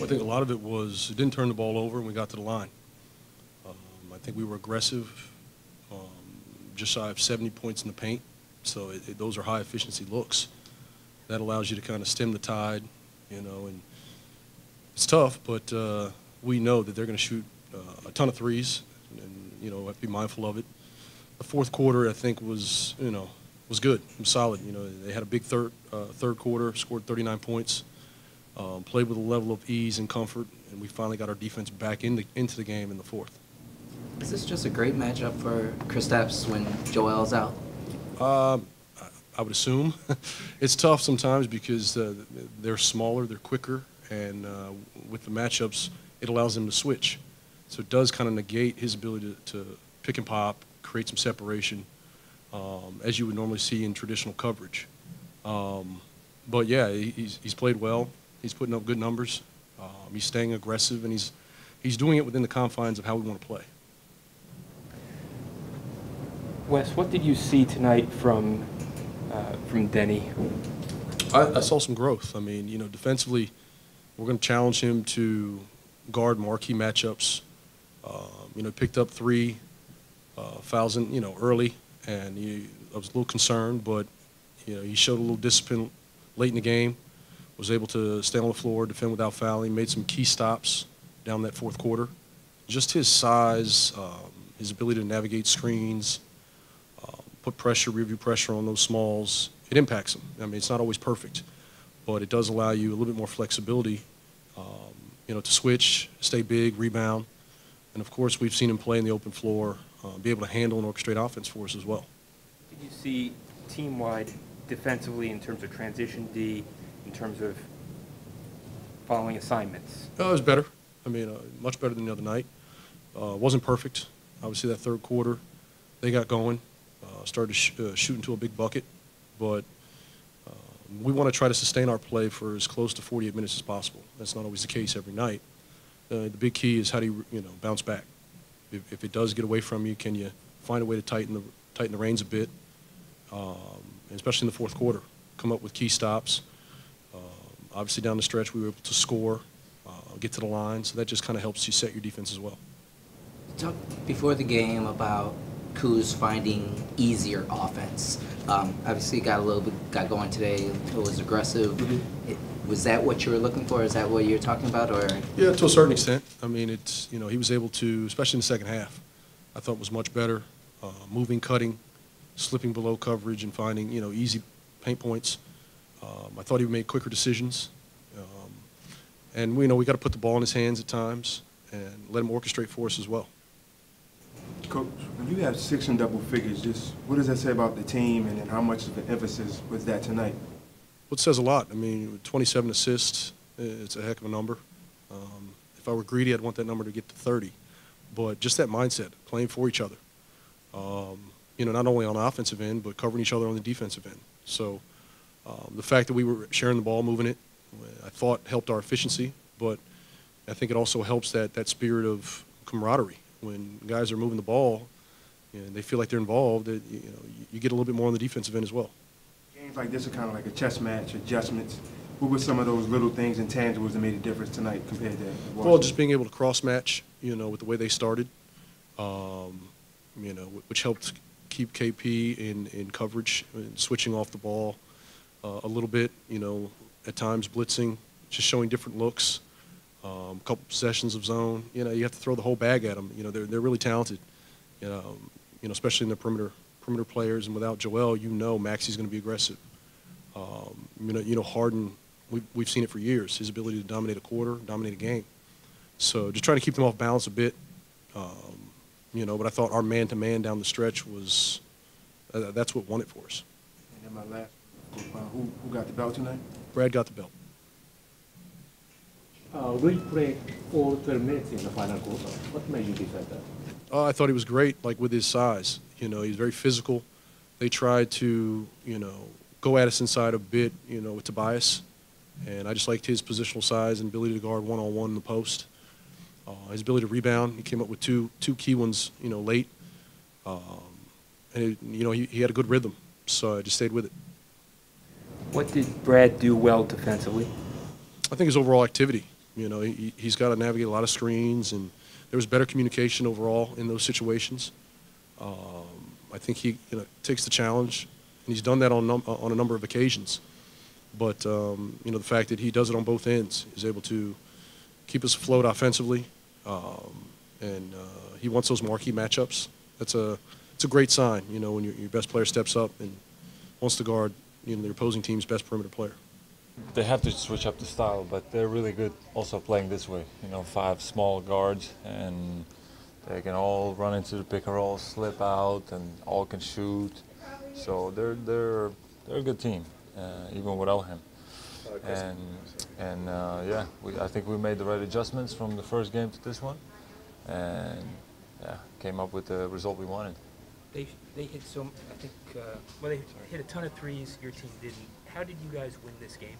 I think a lot of it was it didn't turn the ball over when we got to the line. I think we were aggressive, just shy of 70 points in the paint. So those are high efficiency looks. That allows you to kind of stem the tide, you know, and it's tough, but we know that they're going to shoot a ton of threes, and you know, have to be mindful of it. The fourth quarter, I think, was good, was solid. You know, they had a big third quarter, scored 39 points, played with a level of ease and comfort, and we finally got our defense back into the game in the fourth. Is this just a great matchup for Kristaps when Joel's out? I would assume. It's tough sometimes because they're smaller, they're quicker, and with the matchups, it allows them to switch. So it does kind of negate his ability to pick and pop, create some separation, as you would normally see in traditional coverage. But yeah, he's played well. He's putting up good numbers. He's staying aggressive, and he's doing it within the confines of how we want to play. Wes, what did you see tonight from Denny? I saw some growth. I mean, you know, defensively, we're going to challenge him to guard marquee matchups. You know, picked up 3 fouls in, you know, early, and I was a little concerned, but you know, he showed a little discipline late in the game. Was able to stay on the floor, defend without fouling, made some key stops down that fourth quarter. Just his size, his ability to navigate screens, put pressure, review pressure on those smalls, it impacts him. I mean, it's not always perfect, but it does allow you a little bit more flexibility, you know, to switch, stay big, rebound. And, of course, we've seen him play in the open floor, be able to handle and orchestrate offense for us as well. Did you see team-wide defensively in terms of transition D, in terms of following assignments? It was better. I mean, much better than the other night. Wasn't perfect. Obviously, that third quarter, they got going. Started to shoot into a big bucket, but we want to try to sustain our play for as close to 48 minutes as possible. That's not always the case every night. The big key is how do you bounce back. If it does get away from you, can you find a way to tighten the reins a bit, especially in the fourth quarter, come up with key stops. Obviously down the stretch we were able to score, get to the line, so that just kind of helps you set your defense as well. Talk before the game about Kuz finding easier offense. Obviously, got going today. It was aggressive. Mm-hmm. Was that what you were looking for? Is that what you're talking about, or? Yeah, to a certain extent. I mean, he was able to, especially in the second half. I thought was much better, moving, cutting, slipping below coverage, and finding easy paint points. I thought he made quicker decisions, and we got to put the ball in his hands at times and let him orchestrate for us as well. Coach, when you have 6 in double figures, just what does that say about the team, and then how much of an emphasis was that tonight? Well, it says a lot. I mean, 27 assists, it's a heck of a number. If I were greedy, I'd want that number to get to 30. But just that mindset, playing for each other, not only on the offensive end, but covering each other on the defensive end. So the fact that we were sharing the ball, moving it, I thought helped our efficiency, but I think it also helps that spirit of camaraderie. When guys are moving the ball and they feel like they're involved, you get a little bit more on the defensive end as well. Games like this are kind of like a chess match, adjustments. What were some of those little things and tangibles that made a difference tonight compared to Washington? Well, just being able to cross-match, with the way they started, which helped keep KP in coverage, and switching off the ball a little bit, at times blitzing, just showing different looks. A couple possessions of zone, you have to throw the whole bag at them. They're really talented, especially in the perimeter players. And without Joel, Maxey's going to be aggressive. Harden, we've seen it for years. His ability to dominate a quarter, dominate a game. So just trying to keep them off balance a bit. But I thought our man-to-man down the stretch was that's what won it for us. And then my last, who got the belt tonight? Brad got the belt. We played all 12 minutes in the final quarter. What made you decide that? I thought he was great, with his size. He's very physical. They tried to, go at us inside a bit, with Tobias. And I just liked his positional size and ability to guard one-on-one in the post. His ability to rebound, he came up with two key ones, late. And, he had a good rhythm, so I just stayed with it. What did Brad do well defensively? I think his overall activity. You know, he's got to navigate a lot of screens, and there was better communication overall in those situations. I think he takes the challenge, and he's done that on a number of occasions. But you know, the fact that he does it on both ends, is able to keep us afloat offensively, and he wants those marquee matchups. It's a great sign, you know, when your best player steps up and wants to guard, you know, the opposing team's best perimeter player. They have to switch up the style, but they're really good also playing this way. You know, 5 small guards, and they can all run into the pick and roll, slip out, and all can shoot. So they're a good team, even without him. Yeah, I think we made the right adjustments from the first game to this one, and yeah, came up with the result we wanted. They hit I think, well, they hit a ton of threes. Your team didn't. How did you guys win this game?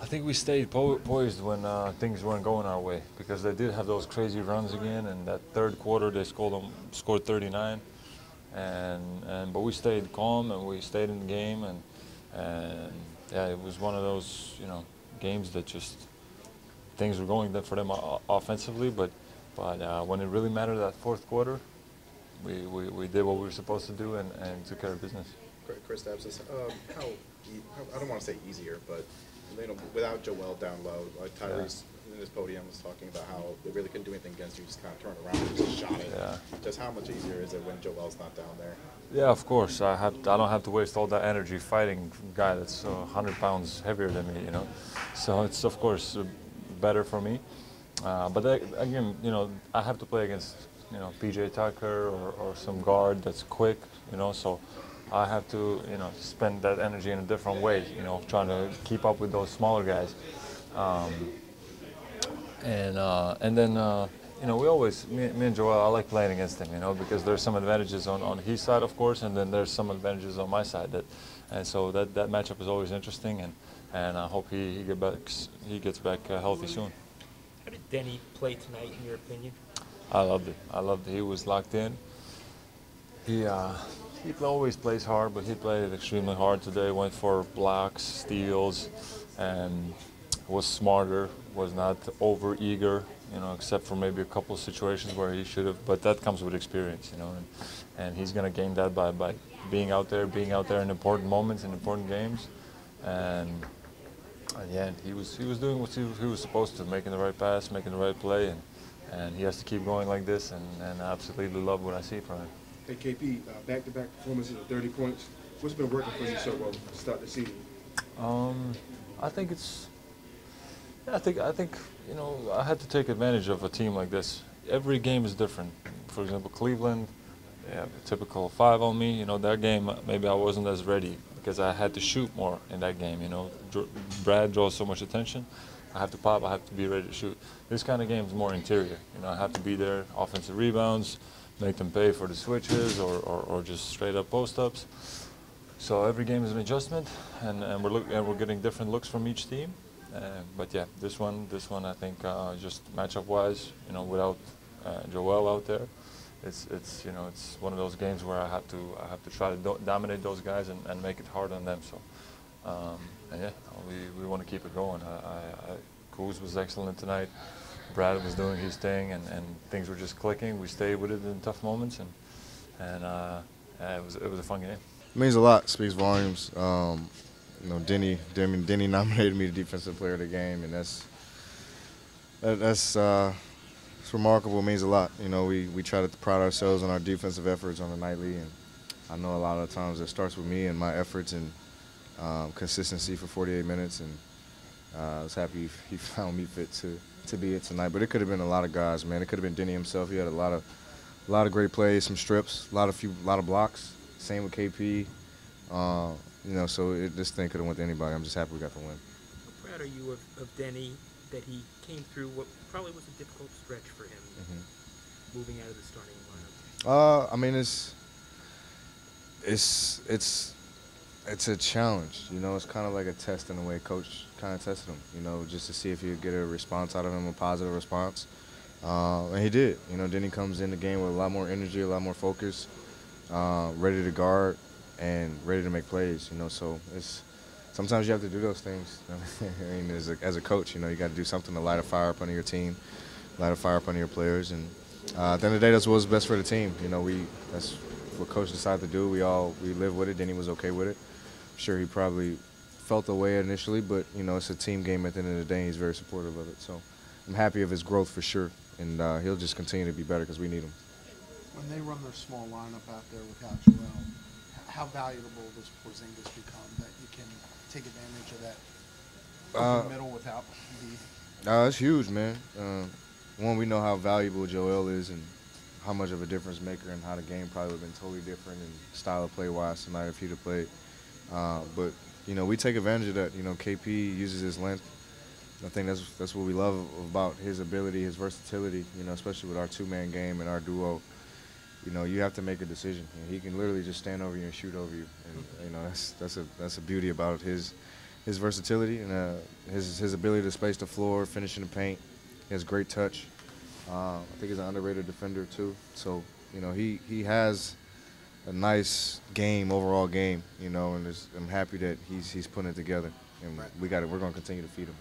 I think we stayed poised when things weren't going our way, because they did have those crazy runs again. And that third quarter, they scored 39, but we stayed calm and we stayed in the game, and yeah, it was one of those, you know, games that just things were going for them offensively, but when it really mattered, that fourth quarter, we did what we were supposed to do and took care of business. Kristaps, I don't want to say easier, but you know, without Joel down low, like Tyrese in his podium was talking about how they really couldn't do anything against you, just kind of turned around and just shot it. Yeah. Just how much easier is it when Joel's not down there? Yeah, of course. I don't have to waste all that energy fighting a guy that's 100 pounds heavier than me, you know. So it's of course better for me. But again, you know, I have to play against, you know, PJ Tucker or some guard that's quick, you know. So I have to, you know, spend that energy in a different way, you know, trying to keep up with those smaller guys. And then, you know, we always, me and Joel, I like playing against him, you know, because there's some advantages on his side, of course, and then there's some advantages on my side. And so that matchup is always interesting, and I hope he gets back healthy soon. How did Denny play tonight, in your opinion? I loved it. I loved it. He was locked in. He always plays hard, but he played extremely hard today. Went for blocks, steals, and was smarter. Was not over eager, you know, except for maybe a couple of situations where he should have. But that comes with experience, you know, and he's going to gain that by being out there in important moments, in important games, and yeah, he was doing what he was supposed to, making the right pass, making the right play, and he has to keep going like this, and I absolutely love what I see from him. Hey, KP, back-to-back performances of 30 points. What's been working for you so well to start the season? I think you know, I had to take advantage of a team like this. Every game is different. For example, Cleveland, they have a typical 5 on me. You know, that game maybe I wasn't as ready because I had to shoot more in that game. You know, Brad draws so much attention. I have to pop. I have to be ready to shoot. This kind of game is more interior. You know, I have to be there, offensive rebounds, make them pay for the switches or just straight up post ups. So every game is an adjustment, and we're getting different looks from each team. But yeah, this one I think just matchup wise, you know, without Joel out there, it's you know, it's one of those games where I have to try to dominate those guys and make it hard on them. So and yeah, we want to keep it going. Kuz was excellent tonight. Brad was doing his thing, and things were just clicking. We stayed with it in tough moments, and yeah, it was a fun game. It means a lot. Speaks volumes. You know, Denny nominated me the defensive player of the game, and that's remarkable. It means a lot. You know, we try to pride ourselves on our defensive efforts on the nightly, and I know a lot of the times it starts with me and my efforts and consistency for 48 minutes, and I was happy he found me fit to be it tonight. But it could have been a lot of guys, man. It could have been Denny himself. He had a lot of great plays, some strips, a lot of blocks. Same with KP. You know, so this thing could have went to anybody. I'm just happy we got the win. How proud are you of Denny, that he came through what probably was a difficult stretch for him, moving out of the starting lineup? I mean, it's a challenge. You know, it's kind of like a test in a way. Coach kind of tested him, you know, just to see if he could get a response out of him, a positive response. And he did. You know, Denny comes in the game with a lot more energy, a lot more focus, ready to guard, and ready to make plays, you know, so it's sometimes you have to do those things. I mean, as a coach, you know, you got to do something to light a fire up under your team, light a fire up under your players, and at the end of the day, that's what's best for the team. You know, that's what coach decided to do. We live with it. Denny was okay with it. I'm sure he probably felt the way initially, but you know, it's a team game at the end of the day. And he's very supportive of it. So I'm happy of his growth for sure, and he'll just continue to be better because we need him. When they run their small lineup out there without Joel, how valuable does Porzingis become that you can take advantage of that open middle without Beal? It's huge, man. One, we know how valuable Joel is and how much of a difference maker, and how the game probably would have been totally different in style of play-wise tonight if he'd have played. But you know, we take advantage of that. You know, KP uses his length. I think that's what we love about his ability, his versatility. You know, especially with our two-man game and our duo. You know, you have to make a decision. You know, he can literally just stand over you and shoot over you, and you know, that's a beauty about his versatility and his ability to space the floor, finish in the paint. He has great touch. I think he's an underrated defender too. So you know, he has a nice game, overall game. You know, and I'm happy that he's putting it together, and we're going to continue to feed him.